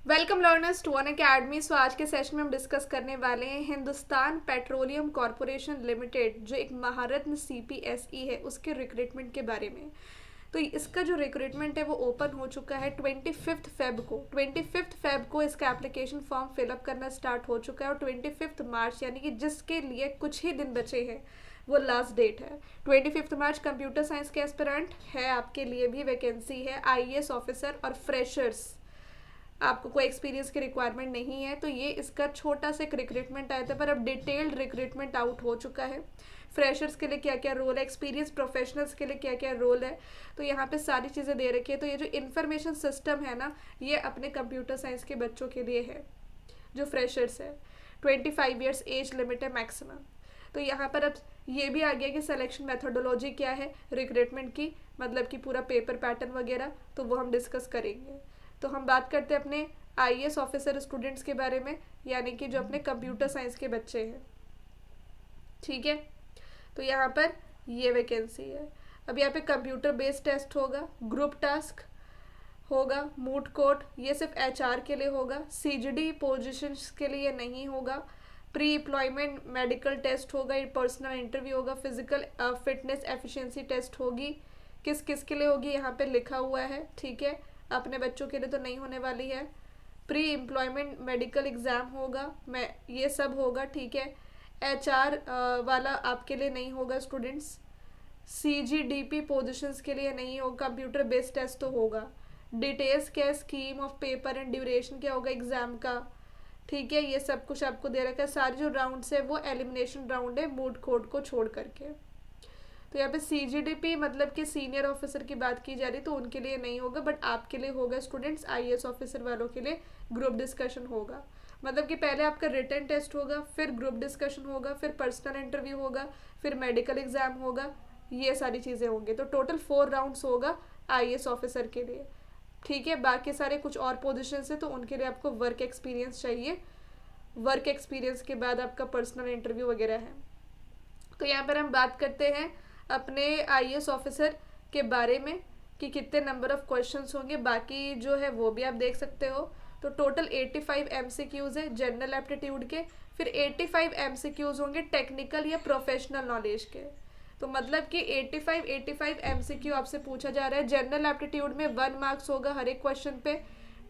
Welcome learners to Unacademy. So आज के session में हम डिस्कस करने वाले हैं हिंदुस्तान पेट्रोलियम कॉरपोरेशन लिमिटेड जो एक महारत्न सीपीएसई है उसके रिक्रूटमेंट के बारे में। तो इसका जो रिक्रूटमेंट है वो ओपन हो चुका है 25 फेब को इसका एप्लीकेशन फॉर्म फिलअप करना स्टार्ट हो चुका है और 25 मार्च यानी कि जिसके लिए कुछ ही दिन बचे हैं वो लास्ट डेट है। 25 मार्च कंप्यूटर साइंस के एस्पिरेंट है, आपके लिए भी वैकेंसी है आईएएस ऑफिसर और फ्रेशर्स। आपको कोई एक्सपीरियंस की रिक्वायरमेंट नहीं है। तो ये इसका छोटा सा एक रिक्रूटमेंट आया था, पर अब डिटेल्ड रिक्रूटमेंट आउट हो चुका है। फ्रेशर्स के लिए क्या क्या रोल है, एक्सपीरियंस प्रोफेशनल्स के लिए क्या क्या रोल है, तो यहाँ पे सारी चीज़ें दे रखी है। तो ये जो इन्फॉर्मेशन सिस्टम है ना, ये अपने कंप्यूटर साइंस के बच्चों के लिए है जो फ्रेशर्स है। 25 ईयर्स एज लिमिट है मैक्सिमम। तो यहाँ पर अब ये भी आ गया कि सिलेक्शन मेथोडोलॉजी क्या है रिक्रूटमेंट की, मतलब कि पूरा पेपर पैटर्न वगैरह, तो वो हम डिस्कस करेंगे। तो हम बात करते हैं अपने आईएएस ऑफिसर स्टूडेंट्स के बारे में, यानी कि जो अपने कंप्यूटर साइंस के बच्चे हैं। ठीक है, तो यहाँ पर ये वैकेंसी है। अब यहाँ पे कंप्यूटर बेस्ड टेस्ट होगा, ग्रुप टास्क होगा, मूट कोर्ट, ये सिर्फ एचआर के लिए होगा। सीजीडी पोजीशंस के लिए नहीं होगा। प्री एम्प्लॉयमेंट मेडिकल टेस्ट होगा, पर्सनल इंटरव्यू होगा, फिजिकल फिटनेस एफिशिएंसी टेस्ट होगी। किस किस के लिए होगी यहाँ पे लिखा हुआ है, ठीक है। अपने बच्चों के लिए तो नहीं होने वाली है। प्री एम्प्लॉयमेंट मेडिकल एग्ज़ाम होगा, मैं ये सब होगा, ठीक है। एचआर वाला आपके लिए नहीं होगा स्टूडेंट्स। सीजीडीपी पोजीशंस के लिए नहीं होगा, कंप्यूटर बेस्ड टेस्ट तो होगा। डिटेल्स क्या है, scheme of paper and duration क्या होगा एग्जाम का, ठीक है। ये सब कुछ आपको दे रखा है। सारे जो राउंड्स है वो एलिमिनेशन राउंड है मूड कोड को छोड़ करके। तो यहाँ पे सीजीडीपी मतलब कि सीनियर ऑफिसर की बात की जा रही, तो उनके लिए नहीं होगा, बट आपके लिए होगा स्टूडेंट्स। आईएएस ऑफिसर वालों के लिए ग्रुप डिस्कशन होगा, मतलब कि पहले आपका रिटन टेस्ट होगा, फिर ग्रुप डिस्कशन होगा, फिर पर्सनल इंटरव्यू होगा, फिर मेडिकल एग्जाम होगा, ये सारी चीज़ें होंगी। तो टोटल 4 राउंड्स होगा आईएएस ऑफिसर के लिए, ठीक है। बाकी सारे कुछ और पोजिशन है तो उनके लिए आपको वर्क एक्सपीरियंस चाहिए। वर्क एक्सपीरियंस के बाद आपका पर्सनल इंटरव्यू वगैरह है। तो यहाँ पर हम बात करते हैं अपने आईएएस ऑफिसर के बारे में कि कितने नंबर ऑफ क्वेश्चंस होंगे, बाकी जो है वो भी आप देख सकते हो। तो टोटल 85 एमसीक्यूज है जनरल एप्टीट्यूड के, फिर 85 एमसीक्यूज होंगे टेक्निकल या प्रोफेशनल नॉलेज के। तो मतलब कि 85 एमसीक्यू आपसे पूछा जा रहा है। जनरल एप्टीट्यूड में 1 मार्क्स होगा हर एक क्वेश्चन पे,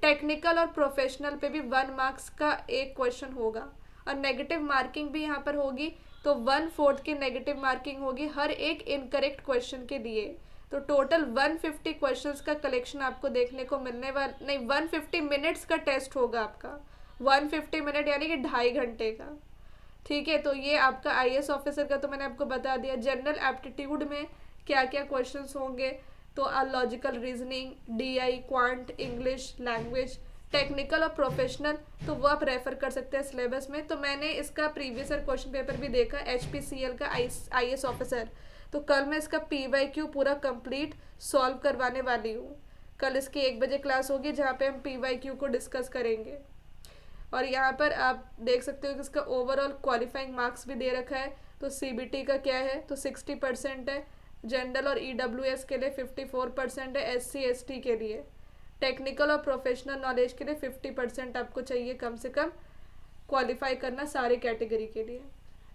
टेक्निकल और प्रोफेशनल पे भी 1 मार्क्स का एक क्वेश्चन होगा, और नेगेटिव मार्किंग भी यहाँ पर होगी। तो 1/4 की नेगेटिव मार्किंग होगी हर एक इनकरेक्ट क्वेश्चन के लिए। तो टोटल 150 क्वेश्चंस का कलेक्शन आपको देखने को मिलने वाला, नहीं 150 मिनट्स का टेस्ट होगा आपका। 150 मिनट यानी कि 2.5 घंटे का, ठीक है। तो ये आपका आईएएस ऑफिसर का तो मैंने आपको बता दिया। जनरल एप्टीट्यूड में क्या क्या क्वेश्चंस होंगे, तो logical reasoning, DI, quant, English language. Technical और प्रोफेशनल तो वो आप रेफर कर सकते हैं सिलेबस में। तो मैंने इसका प्रीवियस ईयर क्वेश्चन पेपर भी देखा एचपीसीएल का आईएएस ऑफिसर। तो कल मैं इसका पीवाईक्यू पूरा कंप्लीट सॉल्व करवाने वाली हूँ। कल इसकी 1 बजे क्लास होगी जहाँ पे हम पीवाईक्यू को डिस्कस करेंगे। और यहाँ पर आप देख सकते हो कि इसका ओवरऑल क्वालिफाइंग मार्क्स भी दे रखा है। तो सीबीटी का क्या है, तो 60% है। जनरल और ईडब्ल्यूएस के लिए 54% है। एससी एसटी के लिए, टेक्निकल और प्रोफेशनल नॉलेज के लिए 50% आपको चाहिए कम से कम क्वालिफाई करना सारे कैटेगरी के लिए।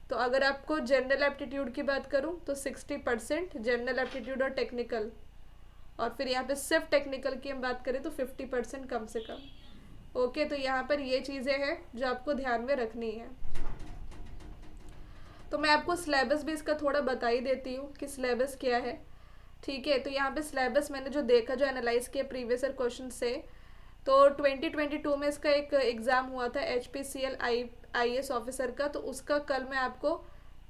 तो अगर आपको जनरल एप्टीट्यूड की बात करूँ तो 60% जनरल एप्टीट्यूड और टेक्निकल, और फिर यहाँ पे सिर्फ टेक्निकल की हम बात करें तो 50% कम से कम। ओके, तो यहाँ पर ये चीज़ें हैं जो आपको ध्यान में रखनी है। तो मैं आपको सिलेबस भी इसका थोड़ा बता ही देती हूँ कि सिलेबस क्या है, ठीक है। तो यहाँ पे सिलेबस मैंने जो देखा, जो एनालाइज किया प्रीवियस ईयर क्वेश्चन से, तो 2022 में इसका एक एग्ज़ाम हुआ था एचपीसीएल आईएएस ऑफिसर का। तो उसका कल मैं आपको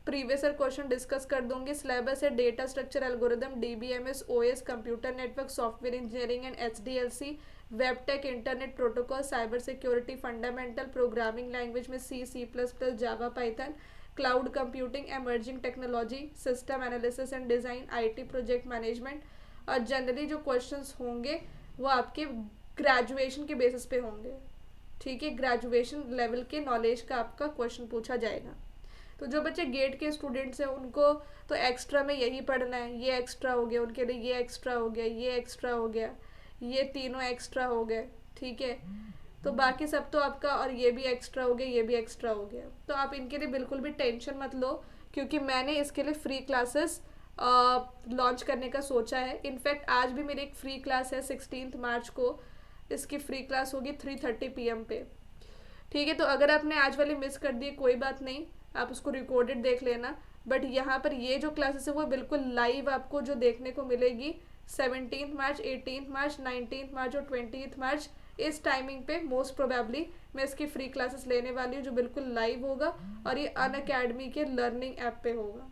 प्रीवियस ईयर क्वेश्चन डिस्कस कर दूंगी। सिलेबस है data structure algorithm, DBMS, OS, computer network, software engineering and HDLC, web tech, internet protocol, cyber security, fundamental programming language में C, C plus plus, Java, Python, cloud computing, emerging technology, system analysis and design, IT project management. और generally जो questions होंगे वो आपके graduation के basis पे होंगे, ठीक है। ग्रेजुएशन लेवल के नॉलेज का आपका क्वेश्चन पूछा जाएगा। तो जो बच्चे गेट के स्टूडेंट्स हैं उनको तो एक्स्ट्रा में यही पढ़ना है, ये एक्स्ट्रा हो गया उनके लिए, ये एक्स्ट्रा हो गया, ये एक्स्ट्रा हो गया, ये तीनों एक्स्ट्रा हो गए, ठीक है। तो बाकी सब तो आपका, और ये भी एक्स्ट्रा हो गया, ये भी एक्स्ट्रा हो गया, तो आप इनके लिए बिल्कुल भी टेंशन मत लो, क्योंकि मैंने इसके लिए फ्री क्लासेस लॉन्च करने का सोचा है। इनफैक्ट आज भी मेरी एक फ्री क्लास है 16 मार्च को, इसकी फ्री क्लास होगी 3:30 PM पे। ठीक है, तो अगर आपने आज वाली मिस कर दी कोई बात नहीं, आप उसको रिकॉर्डेड देख लेना, बट यहाँ पर ये जो क्लासेस है वो बिल्कुल लाइव आपको जो देखने को मिलेगी 17 मार्च, 18 मार्च, 19 मार्च और 20 मार्च, इस टाइमिंग पे मोस्ट प्रोबेबली मैं इसकी फ्री क्लासेस लेने वाली हूँ, जो बिल्कुल लाइव होगा और ये अनअकैडमी के लर्निंग ऐप पे होगा।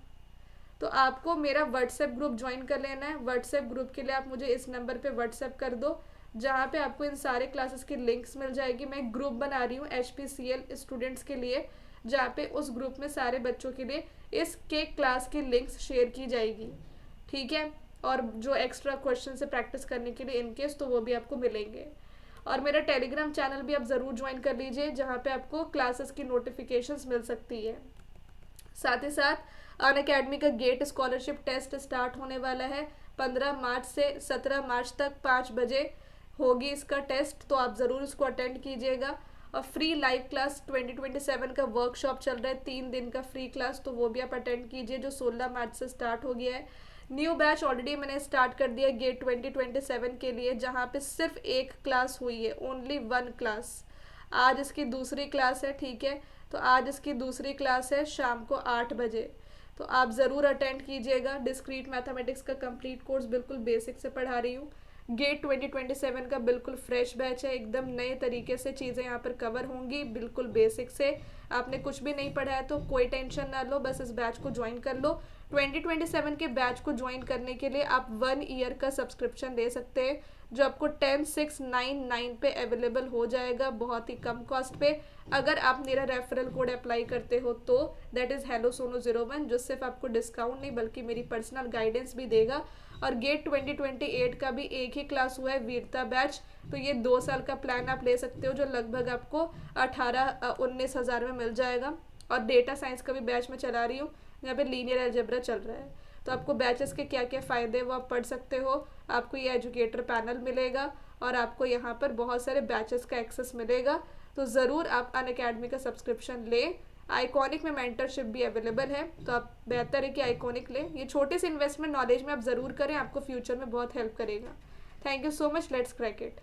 तो आपको मेरा व्हाट्सएप ग्रुप ज्वाइन कर लेना है। व्हाट्सएप ग्रुप के लिए आप मुझे इस नंबर पे व्हाट्सएप कर दो, जहाँ पे आपको इन सारे क्लासेस की लिंक्स मिल जाएगी। मैं एक ग्रुप बना रही हूँ HPCL स्टूडेंट्स के लिए, जहाँ पे उस ग्रुप में सारे बच्चों के लिए इस के क्लास की लिंक्स शेयर की जाएगी। ठीक है, और जो एक्स्ट्रा क्वेश्चन से प्रैक्टिस करने के लिए इनकेस, तो वो भी आपको मिलेंगे। और मेरा टेलीग्राम चैनल भी आप ज़रूर ज्वाइन कर लीजिए, जहाँ पे आपको क्लासेस की नोटिफिकेशंस मिल सकती है। साथ ही साथ अनअकैडमी का गेट स्कॉलरशिप टेस्ट स्टार्ट होने वाला है 15 मार्च से 17 मार्च तक 5 बजे होगी इसका टेस्ट, तो आप ज़रूर इसको अटेंड कीजिएगा। और फ्री लाइव क्लास 2027 का वर्कशॉप चल रहा है 3 दिन का फ्री क्लास, तो वो भी आप अटेंड कीजिए, जो 16 मार्च से स्टार्ट हो गया है। न्यू बैच ऑलरेडी मैंने स्टार्ट कर दिया गेट 2027 के लिए, जहाँ पे सिर्फ एक क्लास हुई है, ओनली 1 क्लास। आज इसकी दूसरी क्लास है। ठीक है, तो आज इसकी दूसरी क्लास है शाम को 8 बजे, तो आप ज़रूर अटेंड कीजिएगा। डिस्क्रीट मैथमेटिक्स का कंप्लीट कोर्स बिल्कुल बेसिक से पढ़ा रही हूँ। गेट 2027 का बिल्कुल फ्रेश बैच है, एकदम नए तरीके से चीज़ें यहाँ पर कवर होंगी, बिल्कुल बेसिक से। आपने कुछ भी नहीं पढ़ा है तो कोई टेंशन ना लो, बस इस बैच को ज्वाइन कर लो। 2027 के बैच को ज्वाइन करने के लिए आप 1 ईयर का सब्सक्रिप्शन ले सकते हैं, जो आपको 10,699 पे अवेलेबल हो जाएगा, बहुत ही कम कॉस्ट पे। अगर आप मेरा रेफरल कोड अप्लाई करते हो तो दैट इज़ HelloSono01, जो सिर्फ आपको डिस्काउंट नहीं बल्कि मेरी पर्सनल गाइडेंस भी देगा। और गेट 2028 का भी एक ही क्लास हुआ है, वीरता बैच, तो ये 2 साल का प्लान आप ले सकते हो, जो लगभग आपको 18-19 हज़ार में मिल जाएगा। और डेटा साइंस का भी बैच मैं चला रही हूँ, यहाँ पे लीनियर अलजेब्रा चल रहा है, तो आपको बैचेस के क्या क्या फ़ायदे वो आप पढ़ सकते हो। आपको ये एजुकेटर पैनल मिलेगा और आपको यहाँ पर बहुत सारे बैचेस का एक्सेस मिलेगा, तो ज़रूर आप अनअकैडमी का सब्सक्रिप्शन लें। आइकॉनिक में मेंटरशिप भी अवेलेबल है, तो आप बेहतर है कि आइकॉनिक लें। ये छोटे से इन्वेस्टमेंट नॉलेज में आप ज़रूर करें, आपको फ्यूचर में बहुत हेल्प करेगा। Thank you so much, let's crack it.